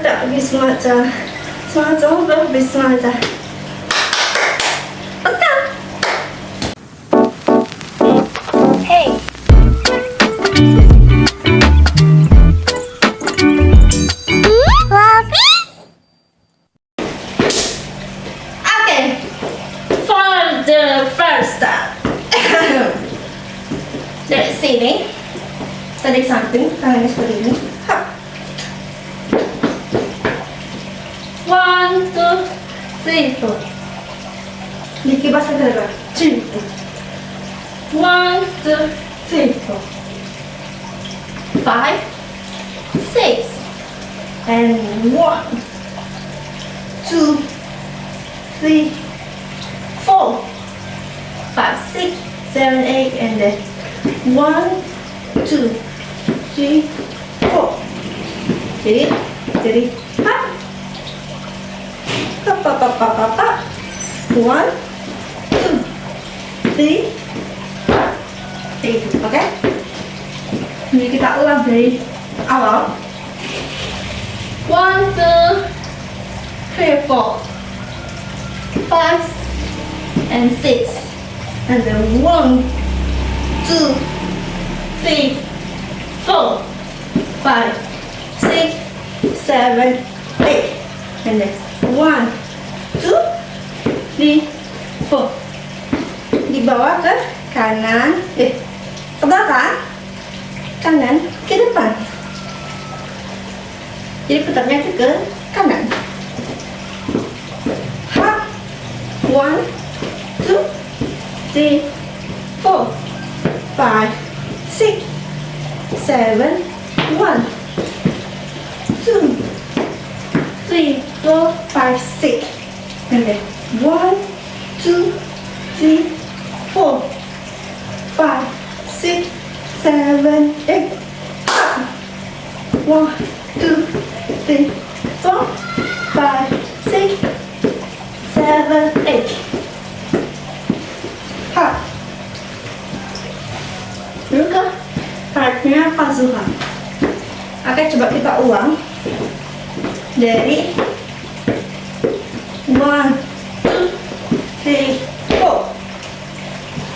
tak bismillah. Semangat bismillah. Let's go. Hey. Hua Bee. Okay. For the first step. Dari sini. Tarik samping, tangannya seperti ini. Hop. 1, 2, 3, 4. Dikibas ke depan. 2, 1, 2, 3, 4. 5, 6, and 1, 2, 3, 4, 5, 6, 7, 8, and then 1, 2, 3, 4. Jadi, hop. Hop, hop, hop, hop, hop, hop. 1, 2, 3, 4. Oke? Jadi kita ulang dari awal. 1, 2, 3, 4, 5, and 6, and then 1, 2, 3, 4, 5, 6, 7, 8, and then 1, 2, 3, 4. Dibawa ke kanan, ke belakang, kanan, ke depan. Jadi putarnya itu ke kanan. Hop. 1, 2, 3, 4, 5, 6, 7, 1, 2, 3, 4, 5, 6, and then 1, 2, 3, 4, 5, 6, 7, 8. 1, 2, 3, 4, 5, 6, 7, 8. Hop. Dulu ke partnya pasukan. Oke, coba kita ulang dari 1, 2, 3, 4,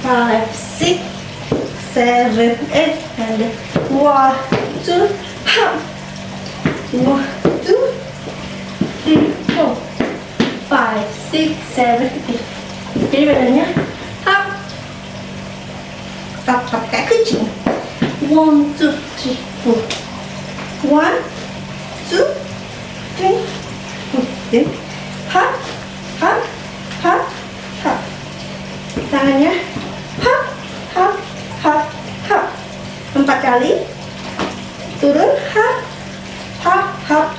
5, 6, 7, 8, and 1, 2, hop. 1, 2, 3, 4, 5, 6, 7, 8. Jadi badannya hop. Tap kayak kucing. 1, 2, 3, 4. 1, 2, 3, 4. Then hop, hop, hop, hop. Tangannya hop, hop, hop, hop. 4 kali. Turun, hop, hop, hop.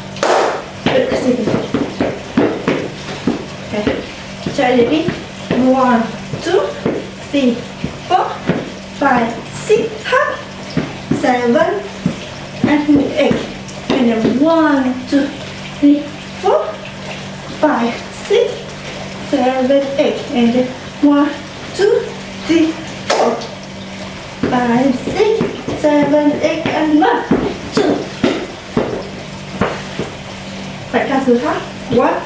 Balik ke sini. Oke. Jadi 1, 2, 3, 4, 5, 6, hop, 7, and 8. And then 1, 2, 3, 4, 5, 6, 7, 8. And then 1, 2, 3, 4, 5, 6, 7, 8, and 1, 2. Phải ca thứ khác. 1,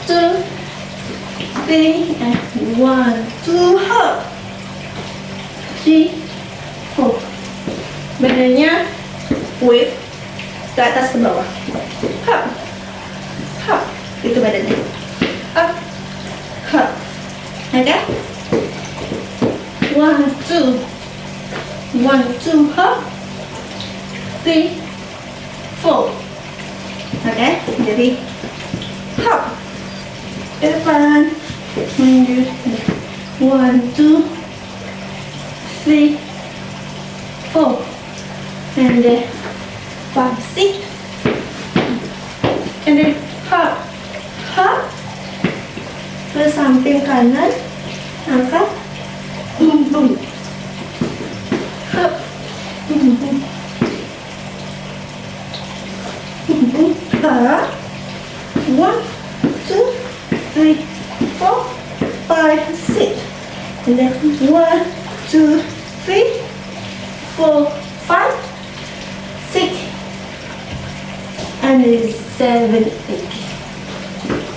2, 3, and 1, 2, hop. 3, 4. Badannya wave ke atas ke bawah. Hop, hop. Itu badannya. Up, hop. Oke? 1, 2, 1, 2, hop. 3, 4. Oke? Jadi hop. Ke depan. 1, 2, 3, 4, and then 5, 6, and then hop, hop, ke samping kanan, angkat, boom, boom, hop, boom, boom, boom, boom, hop, 1, 2, 3, 4, 5, 6, and then 1, 2, 3, 4, 5, 6, and 5, 7,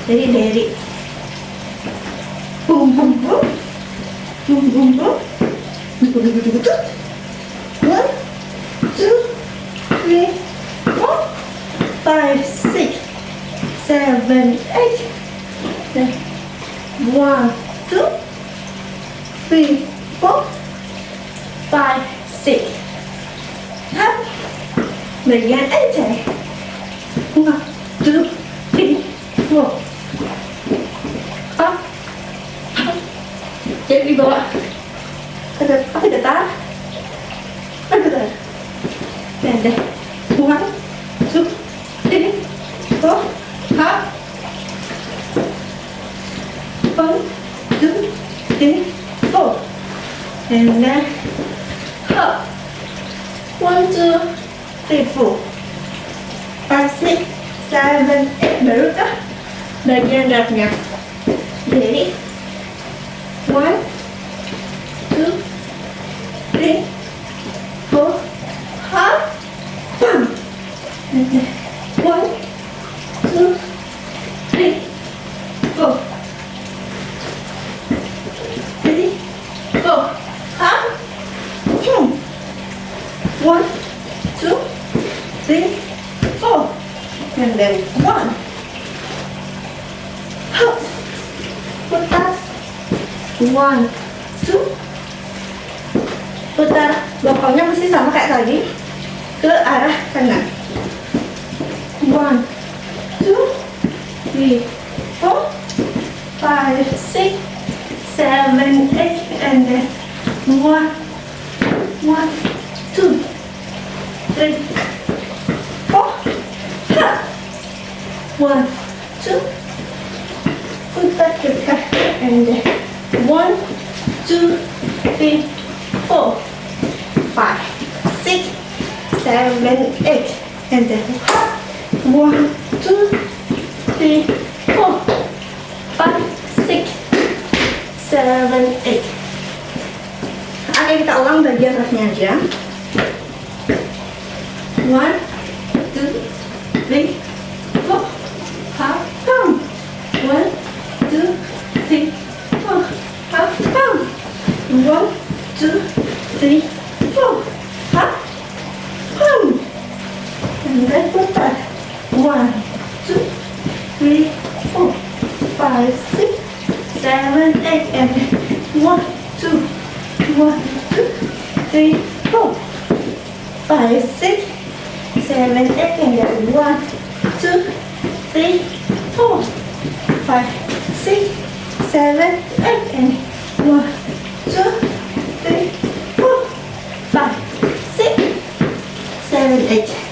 8. Dari. Boom, boom, boom. Boom, boom, boom. Betul. 1, 2, 3, 4, 5, 6, 7, 8. 1, 2, 3, 4, 5, 6. Up. Bagian ente. 1, 2, 3, 4. Up. Jadi dibawa ke datar. Dan deh. 1, 2, 3, 4. Up. 1, 2, 3, 4. And then up. 1, 2, 3, 4, 5, 6, 7, 8. Baru kah bagian rapnya. Jadi 1, 2, 3, 4, up, bam. 1, 2, 3, 4, 3, 4, up, boom. 1, 2, 3, 4, and then 1. Up. Putar. 1, 2. Putar bokongnya masih sama kayak tadi, ke arah kanan. 1, 2, 3, 4, 5, 6, 7, 8, and then 1, 2, 3, 4. Ha. 1, 2. Putar ke dekat, and then 1, 2, 3, 4, 5, 6, 7, 8, and then 1, 2, 3, 4, 5, 6, 7, 8. Oke, kita ulang bagian atasnya aja. 1, 2, 3, 4, half pound. 1, 2, 3, 4, half pound. 1, 2, 3, 4, half pound. And then putar. 1, 2, 3, 4, 5, 6, 7, 8, and 1, 2, 3, 4, 5, 6, 7, 8, and then 1, 2, 3, 4, 5, 6, 7, 8, and 1, 2, 3, 4, 5, 6, 7, 8.